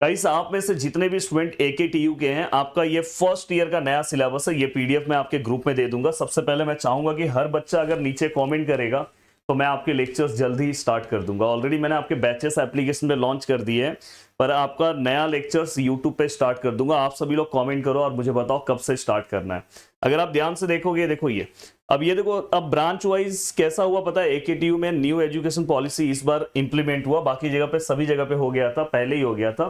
Guys आप में से जितने भी स्टूडेंट AKTU के हैं, आपका ये फर्स्ट ईयर का नया सिलेबस है, ये PDF मैं आपके ग्रुप में दे दूंगा। सबसे पहले मैं चाहूंगा कि हर बच्चा अगर नीचे कमेंट करेगा तो मैं आपके लेक्चर्स जल्दी ही स्टार्ट कर दूंगा। ऑलरेडी मैंने आपके बैचेस एप्लीकेशन पे लॉन्च कर दिए हैं, पर आपका नया लेक्चर्स यूट्यूब पे स्टार्ट कर दूंगा। आप सभी लोग कमेंट करो और मुझे बताओ कब से स्टार्ट करना है। अगर आप ध्यान से देखोगे, देखो ये अब ये देखो, अब ब्रांच वाइज कैसा हुआ पता है, AKTU में न्यू एजुकेशन पॉलिसी इस बार इंप्लीमेंट हुआ। बाकी जगह पे सभी जगह पे हो गया था, पहले ही हो गया था।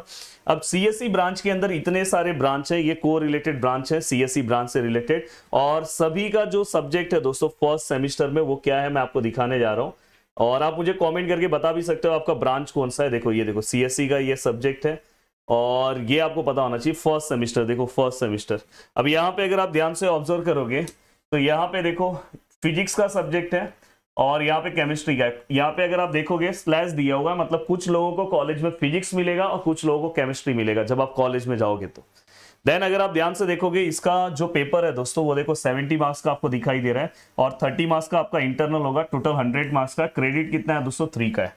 अब CSE ब्रांच के अंदर इतने सारे ब्रांच है, ये को रिलेटेड ब्रांच है CSE ब्रांच से रिलेटेड, और सभी का जो सब्जेक्ट है दोस्तों फर्स्ट सेमिस्टर में वो क्या है मैं आपको दिखाने जा रहा हूँ। और आप मुझे कमेंट करके बता भी सकते हो आपका ब्रांच कौन सा है। देखो ये देखो CSE का ये सब्जेक्ट है, और ये आपको पता होना चाहिए फर्स्ट सेमिस्टर। देखो फर्स्ट सेमिस्टर। अब यहाँ पे अगर आप ध्यान से ऑब्जर्व करोगे तो यहाँ पे देखो फिजिक्स का सब्जेक्ट है, और यहाँ पे केमिस्ट्री का है। यहाँ पे अगर आप देखोगे स्लैश दिया हुआ है, मतलब कुछ लोगों को कॉलेज में फिजिक्स मिलेगा और कुछ लोगों को केमिस्ट्री मिलेगा जब आप कॉलेज में जाओगे तो। देन अगर आप ध्यान से देखोगे, इसका जो पेपर है दोस्तों वो देखो 70 मार्क्स का आपको दिखाई दे रहा है, और 30 मार्क्स का आपका इंटरनल होगा। टोटल 100 मार्क्स का। क्रेडिट कितना है दोस्तों? 3 का है।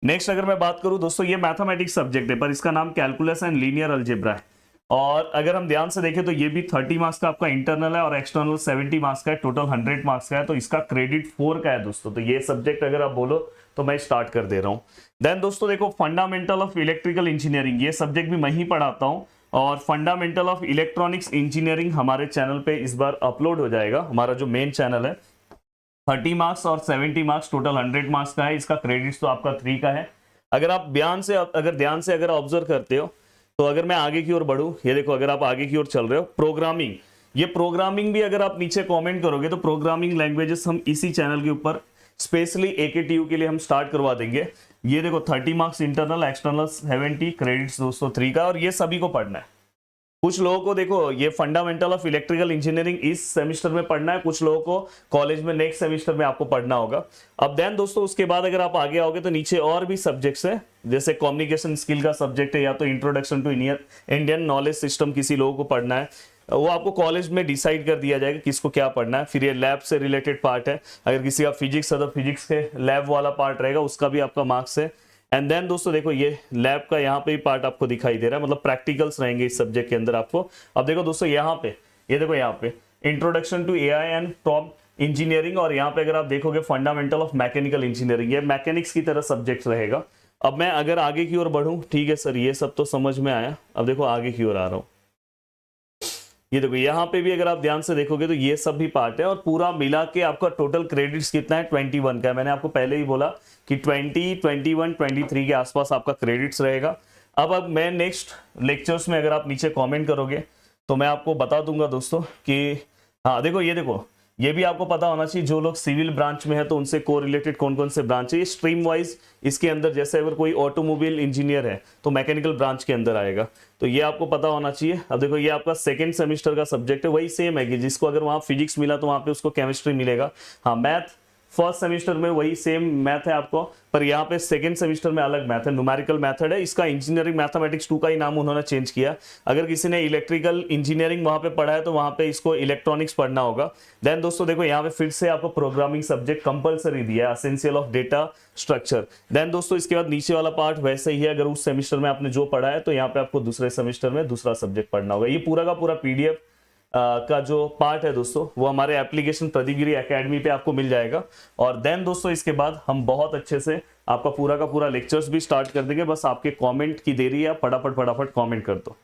नेक्स्ट अगर मैं बात करूं दोस्तों, ये मैथमेटिक्स सब्जेक्ट है, पर इसका नाम कैलकुलस एंड लीनियर अलजेब्रा है। और अगर हम ध्यान से देखें तो ये भी 30 मार्क्स का आपका इंटरनल है, और एक्सटर्नल 70 मार्क्स का है। टोटल 100 मार्क्स का है, तो इसका क्रेडिट 4 का है दोस्तों। तो ये सब्जेक्ट अगर आप बोलो तो मैं स्टार्ट कर दे रहा हूँ। देन दोस्तों देखो फंडामेंटल ऑफ इलेक्ट्रिकल इंजीनियरिंग, ये सब्जेक्ट भी मैं ही पढ़ाता हूँ, और फंडामेंटल ऑफ इलेक्ट्रॉनिक्स इंजीनियरिंग हमारे चैनल पे इस बार अपलोड हो जाएगा। हमारा जो मेन चैनल है 30 मार्क्स और 70 मार्क्स, टोटल 100 मार्क्स का है। इसका क्रेडिट तो आपका 3 का है। अगर आप ध्यान से अगर ऑब्जर्व करते हो तो अगर मैं आगे की ओर बढ़ूं, ये देखो अगर आप आगे की ओर चल रहे हो, प्रोग्रामिंग, ये प्रोग्रामिंग भी अगर आप नीचे कमेंट करोगे तो प्रोग्रामिंग लैंग्वेजेस हम इसी चैनल के ऊपर स्पेशली AKTU के लिए हम स्टार्ट करवा देंगे। ये देखो 30 मार्क्स इंटरनल, एक्सटर्नल 70, क्रेडिट्स दोस्तों 3 का, और ये सभी को पढ़ना है। कुछ लोगों को देखो ये फंडामेंटल ऑफ इलेक्ट्रिकल इंजीनियरिंग इस सेमिस्टर में पढ़ना है, कुछ लोगों को कॉलेज में नेक्स्ट सेमिस्टर में आपको पढ़ना होगा। अब देन दोस्तों उसके बाद अगर आप आगे आओगे तो नीचे और भी सब्जेक्ट्स हैं, जैसे कम्युनिकेशन स्किल का सब्जेक्ट है, या तो introduction to Indian knowledge system किसी लोगों को पढ़ना है, वो आपको कॉलेज में डिसाइड कर दिया जाएगा किसको क्या पढ़ना है। फिर ये लैब से रिलेटेड पार्ट है, अगर किसी का फिजिक्स है तो फिजिक्स के लैब वाला पार्ट रहेगा, उसका भी आपका मार्क्स है। एंड देन दोस्तों देखो ये लैब का यहाँ पे भी पार्ट आपको दिखाई दे रहा है, मतलब प्रैक्टिकल्स रहेंगे इस सब्जेक्ट के अंदर आपको। अब देखो दोस्तों यहाँ पे, ये देखो यहाँ पे introduction to AI and prompt engineering, और यहाँ पे अगर आप देखोगे फंडामेंटल ऑफ मैकेनिकल इंजीनियरिंग, ये मैकेनिक्स की तरह सब्जेक्ट रहेगा। अब मैं अगर आगे की ओर बढ़ूं, ठीक है सर ये सब तो समझ में आया, अब देखो आगे की ओर आ रहा हूँ। ये देखो यहाँ पे भी अगर आप ध्यान से देखोगे तो ये सब भी पार्ट है, और पूरा मिला के आपका टोटल क्रेडिट्स कितना है? 21 का है। मैंने आपको पहले ही बोला कि 20, 21, 23 के आसपास आपका क्रेडिट्स रहेगा। अब मैं नेक्स्ट लेक्चर्स में अगर आप नीचे कमेंट करोगे तो मैं आपको बता दूंगा दोस्तों कि हाँ देखो ये भी आपको पता होना चाहिए, जो लोग सिविल ब्रांच में है तो उनसे को रिलेटेड कौन कौन से ब्रांच है। ये स्ट्रीम वाइज इसके अंदर, जैसे अगर कोई ऑटोमोबाइल इंजीनियर है तो मैकेनिकल ब्रांच के अंदर आएगा, तो ये आपको पता होना चाहिए। अब देखो ये आपका सेकंड सेमेस्टर का सब्जेक्ट है, वही सेम है कि जिसको अगर वहाँ फिजिक्स मिला तो वहाँ पे उसको केमिस्ट्री मिलेगा। हाँ मैथ फर्स्ट सेमेस्टर में वही सेम मैथ है आपको, पर यहाँ पे सेकंड सेमेस्टर में अलग मैथ है, न्यूमेरिकल मेथड है। इसका इंजीनियरिंग मैथमेटिक्स 2 का ही नाम उन्होंने चेंज किया। अगर किसी ने इलेक्ट्रिकल इंजीनियरिंग वहाँ पे पढ़ा है तो वहाँ पे इसको इलेक्ट्रॉनिक्स पढ़ना होगा। देन दोस्तों देखो यहाँ पे फिर से आपको प्रोग्रामिंग सब्जेक्ट कंपलसरी दिया है, essential of data structure. Then दोस्तों इसके बाद नीचे वाला पार्ट वैसे ही है, अगर उस सेमेस्टर में आपने जो पढ़ा है तो यहाँ पे आपको दूसरे सेमेस्टर में दूसरा सब्जेक्ट पढ़ना होगा। ये पूरा का पूरा PDF का जो पार्ट है दोस्तों वो हमारे एप्लीकेशन प्रदीपगिरी एकेडमी पे आपको मिल जाएगा। और देन दोस्तों इसके बाद हम बहुत अच्छे से आपका पूरा का पूरा लेक्चर्स भी स्टार्ट कर देंगे। बस आपके कमेंट की देरी है, फटाफट कमेंट कर दो।